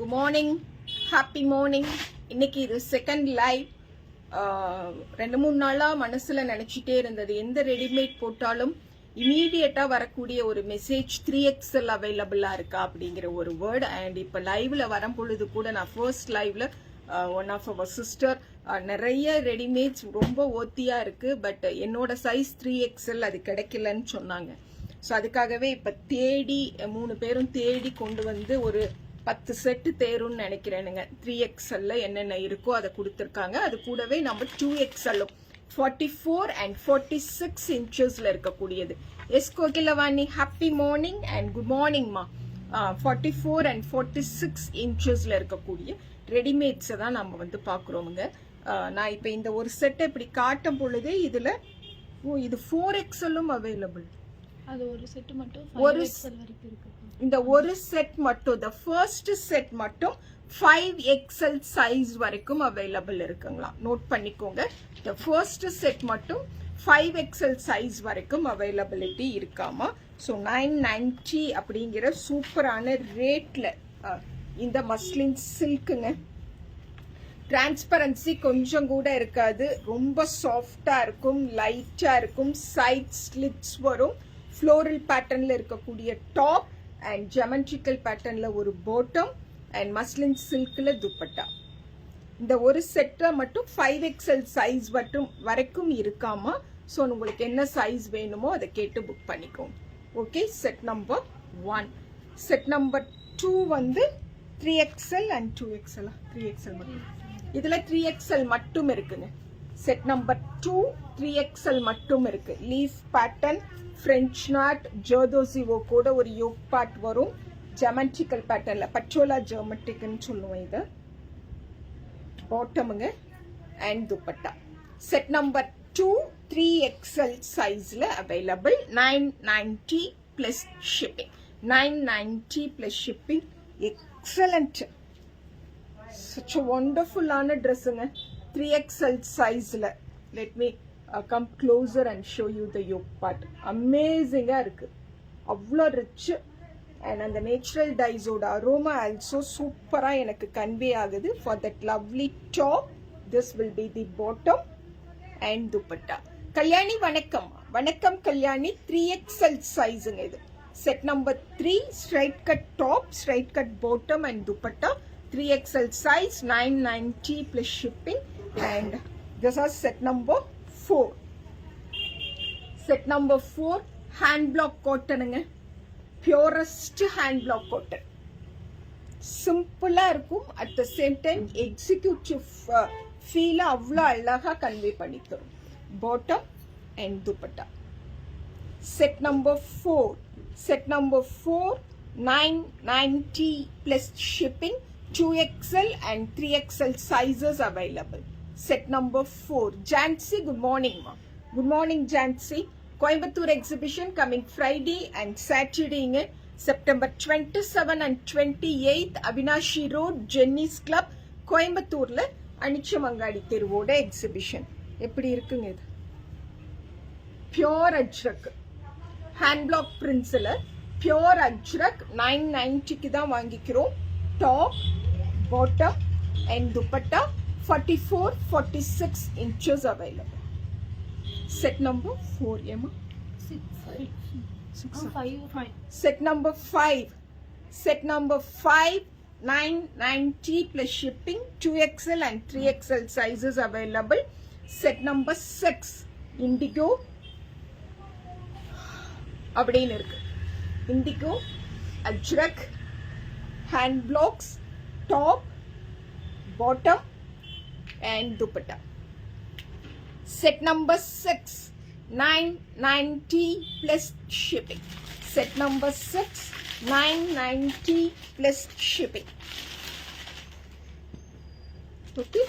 Good morning, happy morning. இன்னைக்கு இது second live. 2-3 நாளா மனசுல நினைச்சிட்டே இருந்தது, எந்த ரெடிமேட் போட்டாலும் இமீடியட்டா வரக்கூடிய ஒரு மெசேஜ் 3XL அவைலபிளா இருக்கா அப்படிங்கிற ஒரு வேர்டு. அண்ட் இப்ப லைவ்ல வரும் பொழுது கூட நான் ஃபர்ஸ்ட் லைவ்ல ஒன் ஆஃப் அவர் சிஸ்டர் நிறைய ரெடிமேட்ஸ் ரொம்ப ஓத்தியா இருக்கு, பட் என்னோட சைஸ் 3XL அது கிடைக்கலன்னு சொன்னாங்க. ஸோ அதுக்காகவே இப்போ தேடி 3 பேரும் தேடி கொண்டு வந்து ஒரு 10 செட்டு தேரும்னு நினைக்கிறேனுங்க. 3XL என்னென்ன இருக்கோ அதை கொடுத்துருக்காங்க. அது கூடவே நம்ம 2XL 44 and 46 இன்ச்சஸ்ல இருக்கக்கூடியது. Yes Kokilavani, happy morning and good மார்னிங்மா. 44 and 46 இன்ச்சஸ்ல இருக்கக்கூடிய ரெடிமேட்ஸை தான் நம்ம வந்து பார்க்குறோமுங்க. நான் இப்போ இந்த ஒரு செட்டை இப்படி காட்டும் பொழுதே இதில் இது 4XL அவைலபிள். அது ஒரு செட் மட்டும் 5XL வரைக்கும் இருக்கு. இந்த ஒரு செட் மட்டும், the first செட் மட்டும் 5XL சைஸ் வரைக்கும் அவைலபிள் இருக்குங்களா, நோட் பண்ணிக்கோங்க. the first செட் மட்டும் 5XL சைஸ் வரைக்கும் அவைலபிலிட்டி இருக்காமா. ஸோ 990 அப்படிங்கிற சூப்பரான ரேட்ல இந்த மஸ்லின் சில்க்குங்க. டிரான்ஸ்பரன்சி கொஞ்சம் கூட இருக்காது, ரொம்ப சாஃப்டா இருக்கும், லைட்டா இருக்கும், சைட் ஸ்லிட்ஸ் வரும், ஃப்ளோரல் பேட்டர்ன்ல இருக்கக்கூடிய டாப் அண்ட் ஜெமெட்ரிக்கல் பேட்டர்ன்ல ஒரு பாட்டம் அண்ட் மஸ்லின் சில்க்ல துப்பட்டா. இந்த ஒரு செட்டை மட்டும் 5XL சைஸ் மட்டும் வரைக்கும் இருக்காமா. ஸோ உங்களுக்கு என்ன சைஸ் வேணுமோ அதை கேட்டு புக் பண்ணிக்கோங்க. Okay, set number 1. Set number 2 வந்து 3XL அண்ட் 2XL. 3XL மட்டும் இதுல 3XL மட்டும் இருக்குங்க. செட் நம்பர் 2 3XL மட்டும் இருக்கு. லீஃப் பேட்டர்ன், ஃப்ரெஞ்ச் நாட், ஜர்தோசிவோ கூட ஒரு யோக் பார்ட் வரும், ஜெமெட்ரிக்கல் பேட்டர்ன்ல பச்சோலா ஜெமெட்ரிக்னு சொல்லுவோம். இது பாட்டமுங்க and dupatta. Set number 2 3XL சைஸ்ல available. 990 plus shipping. 990 plus shipping. Excellent, such a wonderful ஆன ட்ரெஸ்ஸுங்க. 3XL சைஸ்ல. let me come closer and show you the yoke part. அமேசிங்கா இருக்கு, அவ்வளோ ரிச். அண்ட் அந்த நேச்சுரல் டைஸோட அரோமா ஆல்சோ சூப்பரா எனக்கு கன்வே ஆகுது. For that lovely top this will be the bottom and dupatta. Kalyani வணக்கம். வணக்கம் கல்யாணி. 3XL சைஸுங்க இது. Set number 3 straight cut top, straight cut bottom and dupatta. 3XL size, 990 plus shipping. And this is set number 4. Set number 4 hand block cotton. Purest hand block cotton. Simple இருக்கும், at the same time executive feel அவ்வளோ அழகா convey பண்ணி தரும். Bottom and dupatta. Set number 4. Set number 4 990 plus shipping. 2XL and 3XL sizes available. Set number 4. Jancy, good morning ma. Good morning Jancy. Coimbatore exhibition coming Friday and Saturday in September 27 and 28th Avinashi Road, Jenny's Club, Coimbatore Anichamangadi Teruvoda exhibition. எப்படி இருக்குங்க இது? Pure Ajrakh hand block பிரின்ஸ்ல pure Ajrakh 990க்கு தான் வாங்கிக்கிறோம். Top, bottom and dupatta 44 46 inches available. Set number 4 Emma 5. Set number 5. Set number 5 990 plus shipping. 2XL and 3XL sizes available. Set number 6 indigo அப்படின்னு இருக்கு. indigo ajrak hand blocks, top, bottom and dupatta. Set number 6 990 plus shipping. Set number 6 990 plus shipping. Okay,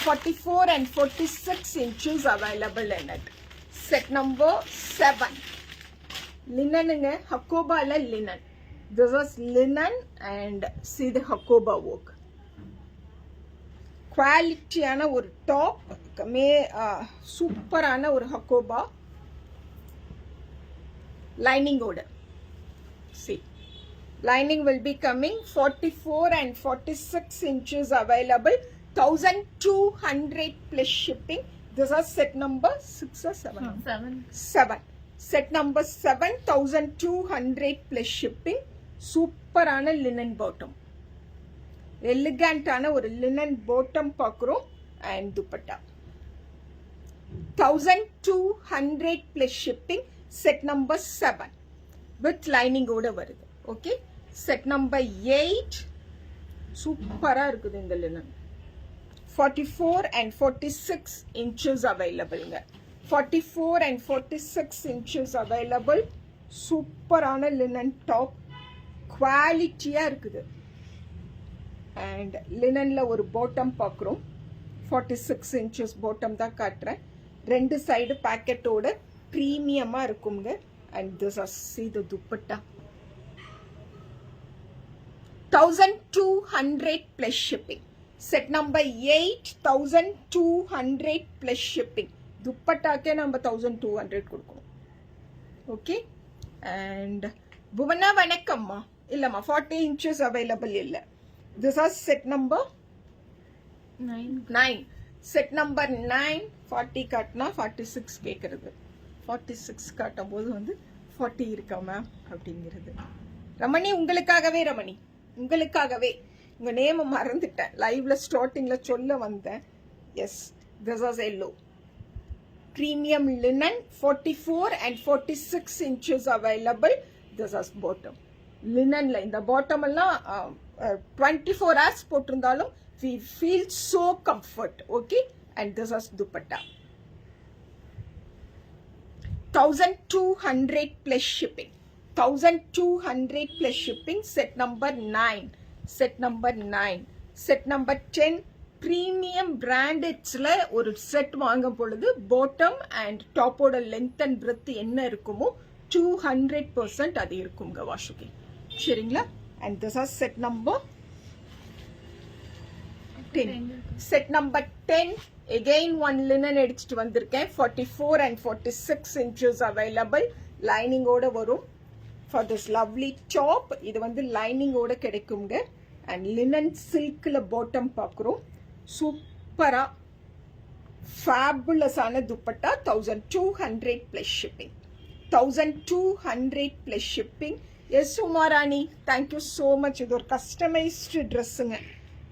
44 and 46 inches available in it. Set number 7 linen, Hakoba linen. This is linen and see the Hakoba work. Quality ana or top me super ana or Hakoba lining order. See lining will be coming 44 and 46 inches available, 1200 plus shipping. This is set number 6 or 7? 7. Set number 7, 1200 plus shipping. Super ana linen bottom, elegant ana or linen bottom pakrom and dupatta. 1200 plus shipping. Set number 7 with lining oda varudhu. Okay, set number 8 சூப்பரா இருக்குது இந்த linen. 44 and 46 inches available ங்க. 44 and 46 inches available. சூப்பரான linen top, குவாலிட்டியா இருக்குது. and linenல ஒரு bottom பார்க்குறோம். 46 inches bottom தான் காட்டுறேன். ரெண்டு சைடு பாக்கெட்டோட பிரீமியமா இருக்குங்க. and this is see the dupatta. 1200 plus shipping. Set number 8, 1200 plus shipping. Dupattakke நம்ம 1200 கொடுக்கணும். Okay, and Bhuvana vanakamma illamma 40 inches available illa. This is set number 9. Set number 9. 40 காட்டினா 46 கேட்கறது. 46 காட்டும் போது வந்து 40 இருக்கா மேம் அப்படிங்கிறது. ரமணி உங்களுக்காகவே, ரமணி உங்களுக்காகவே, உங்க நேம் மறந்துட்டேன், லைவ்ல ஸ்டார்டிங்ல சொல்ல வந்தேன். Yes, this is yellow premium linen 44 and 46 inches available. This is bottom linenல இந்த bottom எல்லாம் 24 hours போட்டிருந்தாலும் we feel so comfort. Okay, and this is dupatta. 1200 plus shipping. 1200 plus shipping. Set number 9. Set number 9. Set number 10. Premium brandedல ஒரு set வாங்கும் பொழுது bottom and top ஓட length and breadth என்ன இருக்குமோ 200% அது இருக்குங்க வாஷுக்கு. சரிங்களா? and this is set number 10. Set number 10. Again one linen எடுத்துட்டு வந்திருக்கேன். 44 and 46 inches available. lining ஓட வரும். for this lovely top இது வந்து lining ஓட கிடைக்குங்க. and linen silkல bottom பார்க்குறோம். சூப்பரா fabulous ஆன dupatta. 1200 plus shipping. 1200 plus shipping. Yes Umarani, thank you so much. இது ஒரு கஸ்டமைஸ்டு ட்ரெஸ்ஸுங்க.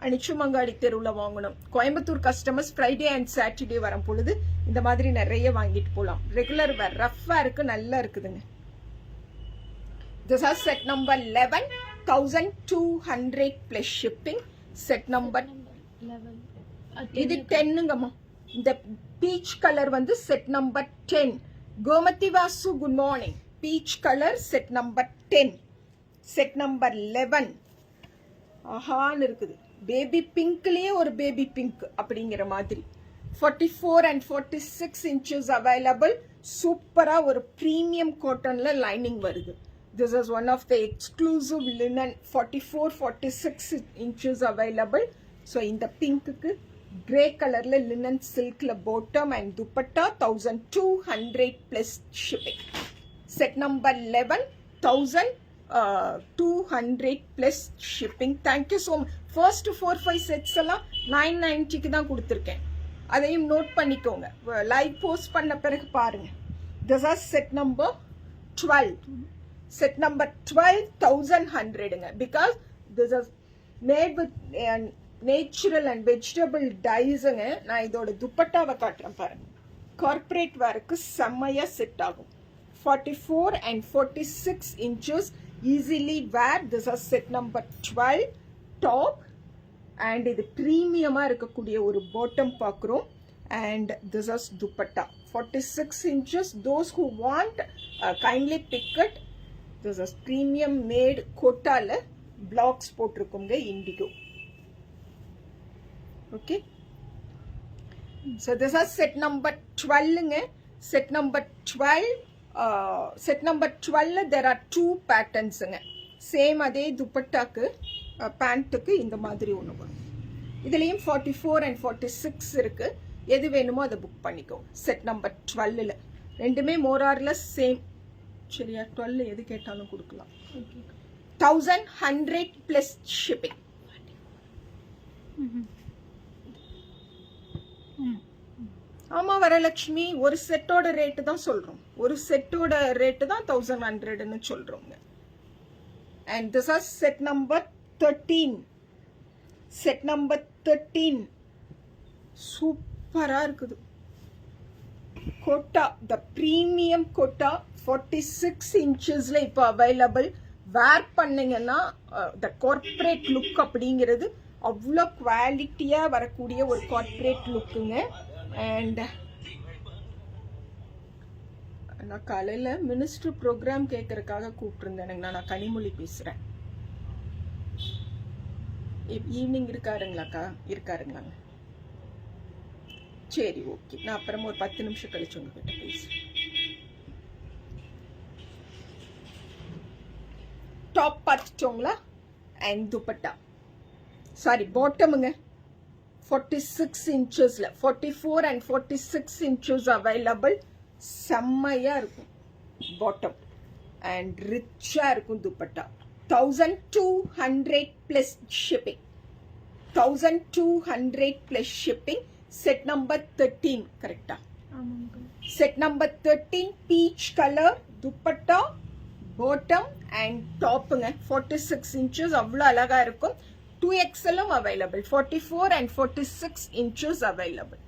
அனிச்சுமங்காடி தெருவில் வாங்கணும். Coimbatore customers Friday and Saturday வரும் பொழுது இந்த மாதிரி நிறைய வாங்கிட்டு போகலாம். ரெகுலர் வேர் ரஃப்பாக இருக்கு, நல்லா இருக்குதுங்க. This is set number 11. 1200 plus shipping. Set number 11. இது 10ங்கம்மா. இந்த பீச் கலர் வந்து set number 10. Gomathi Vasu good morning. Peach colour set number 10. Set number 11 ஆஹான்னு இருக்குது. பேபி பிங்க்லயே ஒரு பேபி பிங்க் அப்படிங்கிற மாதிரி. 44 and 46 inches available. சூப்பரா ஒரு பிரீமியம் காட்டன்ல லைனிங் வருது. This is one of the exclusive linen. 44 46 inches available. So இந்த பிங்க்குக்கு கிரே கலர்ல linen சில்க்ல bottom and dupatta. 1200 plus shipping. Set number 11. 1200 plus shipping. Thank you so much. First 4-5 sets எல்லாம் 990க்கு தான் கொடுத்துருக்கேன். அதையும் note பண்ணிக்கோங்க. லைவ் போஸ்ட் பண்ண பிறகு பாருங்க. This is set number 12. Set number 12 1100ங்க. Because this is made with natural and vegetable dyesங்க. நான் இதோட துப்பட்டாவை காட்டுறேன் பாருங்க. கார்ப்பரேட் வேருக்கு செம்மையா செட் ஆகும். 44 and 46 inches easily wear. This is set number 12 top. and இது பிரீமியமா இருக்கக்கூடிய ஒரு bottom பார்க்குறோம். and this is dupatta. 46 inches. Those who want kindly pick it. This is premium made கோட்டால blocks போட்டிருக்குங்க indigo. okay, so this is set number 12ங்க. set number 12. set number 12 there are 2 patternsங்க. Same அதே துப்பட்டாக்கு பேண்ட்டுக்கு இந்த மாதிரி ஒன்று வரும். இதுலேயும் 44 and 46 இருக்கு. எது வேணுமோ அதை புக் பண்ணிக்கோ. செட் நம்பர் 12ல் ரெண்டுமே மோரார்லெஸ் சேம். சரியா? 12 எது கேட்டாலும் கொடுக்கலாம். 1100 plus shipping. ஆமா வரலட்சுமி, ஒரு செட்டோட ரேட்டு தான் சொல்றோம். ஒரு செட்டோட ரேட்டு தான் 1100ன்னு சொல்றோங்க. And this is set number 13. Set number 13. சூப்பரா இருக்குது. கோட்டா, the premium கோட்டா 46 inchesல இப்போ அவைலபிள். வேர் பண்ணீங்கன்னா the corporate look அப்படிங்கிறது அவ்வளோ குவாலிட்டியா வரக்கூடிய ஒரு கார்ப்பரேட் லுக்குங்க. அண்ட் நான் காலையில மினிஸ்டர் ப்ரோக்ராம் கேட்கறதுக்காக கூப்பிட்டுருந்தேன். நான் கனிமொழி பேசுறேன். ஈவினிங் இருக்காருங்களாக்கா? இருக்காருங்களாங்க. சரி, ஓகே. நான் அப்புறமா ஒரு 10 நிமிஷம் கழிச்சு உங்ககிட்ட பேசுறேன். டாப் பார்த்துட்டோங்களா? அண்ட் துப்பட்டா, சாரி பாட்டமுங்க, 46 inchesல 44 and 46 inches அவைலபிள். செம்மையா இருக்கும் பாட்டம் அண்ட் ரிச்சா இருக்கும் dupatta. 1200 plus shipping. 1200 plus shipping. Set number 13 கரெக்டா? Set number 13 peach color dupatta, bottom and டாப்புங்க. 46 inches அவ்வளோ அழகா இருக்கும். 2XL available. 44 and 46 inches available.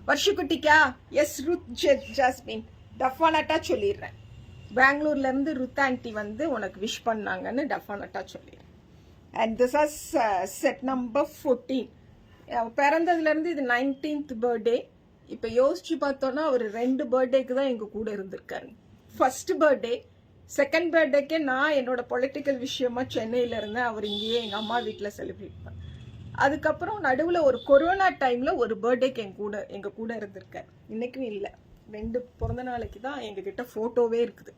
வருஷக்குட்டிக்கா? எஸ் ருத் ஜாஸ்மின், டஃபானட்டா சொல்லிடுறேன். பெங்களூர்ல இருந்து ருத் ஆண்டி வந்து உனக்கு விஷ் பண்ணாங்கன்னு டஃபானட்டா சொல்லிடுறேன். And this is set number 14. பிறந்ததுல இருந்து இது 19th பர்த்டே. இப்ப யோசிச்சு பார்த்தோம்னா அவர் 2 பர்த்டேக்கு தான் எங்க கூட இருந்திருக்காரு. ஃபர்ஸ்ட் பர்த்டே, செகண்ட் பர்த்டேக்கே நான் என்னோட பொலிட்டிக்கல் விஷயமா சென்னையில இருந்தேன். அவர் இங்கேயே எங்க அம்மா வீட்டில் செலிப்ரேட் பண்ண. அதுக்கப்புறம் நடுவில் ஒரு கொரோனா டைம்ல ஒரு பர்த்டேக்கு எங்க கூட இருந்திருக்காரு. இன்னைக்கும் இல்லை, 2 பிறந்த நாளைக்கு தான் எங்க கிட்ட போட்டோவே இருக்குது.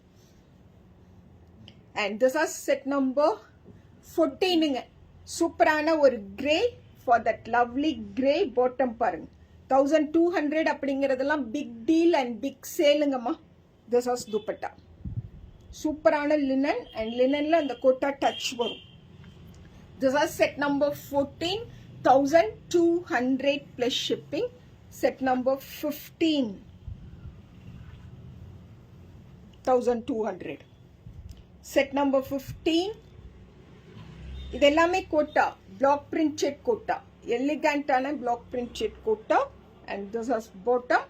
And this are set number 14ங்க. சூப்பரான ஒரு grey for that lovely grey bottom பாருங்க. 1200 அப்படிங்கறதெல்லாம் பிக் டீல் அண்ட் பிக் சேலுங்கம்மா. This as dupatta. சூப்பரான லினன் அண்ட் லினன்ல அந்த கோட்டா டச் வரும். This is set number 14, 1200 plus shipping. Set number 15, 1200. Set number 15. இது எல்லாமே கோட்டா, பிளாக் பிரிண்டட் கோட்டா, எலிகண்டான block printed Kota. And this is bottom,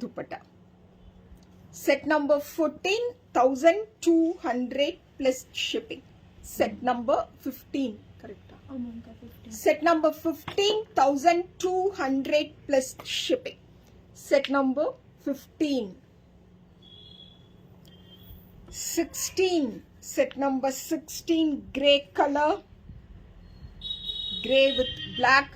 dupatta. Set number 14, 1200 plus shipping. Set number 15, correct? Set number 15, 1200 plus shipping. Set number 15. 16. Set number 16, grey color. Grey with black.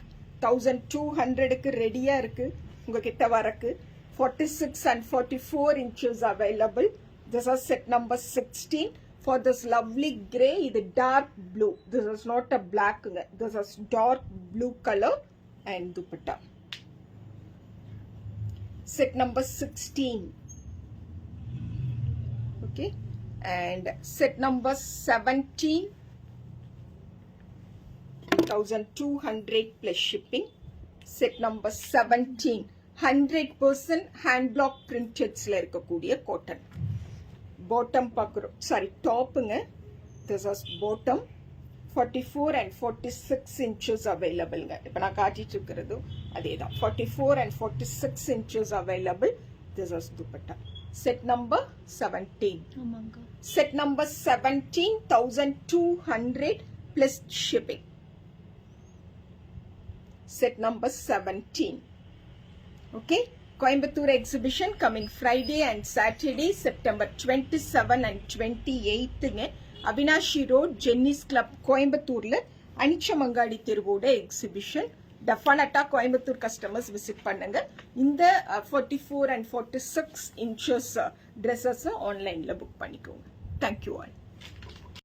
1200க்கு ரெடியா இருக்கு உங்ககிட்ட வரக்கு. 46 and 44 inches available. This is set number 16. For this lovely grey, இது dark blue. This is not a black. This is dark blue color and dupatta. Set number 16. Okay. And set number 17. 1200 plus shipping. Set number 17. 100% hand block printedsல இருக்கக்கூடிய cotton. Bottom பார்க்குறோம், sorry டாப்புங்க. This is bottom. 44 and 46 inches availableங்க. இப்போ நான் காட்டிட்டு இருக்கிறது அதே தான். 44 and 46 inches available. This is dupatta. Set number 17. Set number 17, 1200 plus shipping. Set number 17. Okay, Coimbatore exhibition coming Friday and Saturday, September 27 and 28 ங்க. அவினாஷி ரோட், ஜென்னிஸ் கிளப், கோயம்புத்தூர்ல அனிச்சமங்காடி தெருவோட எக்ஸிபிஷன். டெஃபினட்டா கோயம்புத்தூர் கஸ்டமர்ஸ் விசிட் பண்ணுங்க. இந்த 44 and 46 inches ட்ரெஸ்ஸஸ் ஆன்லைன்ல book பண்ணிக்கோங்க. Thank you all.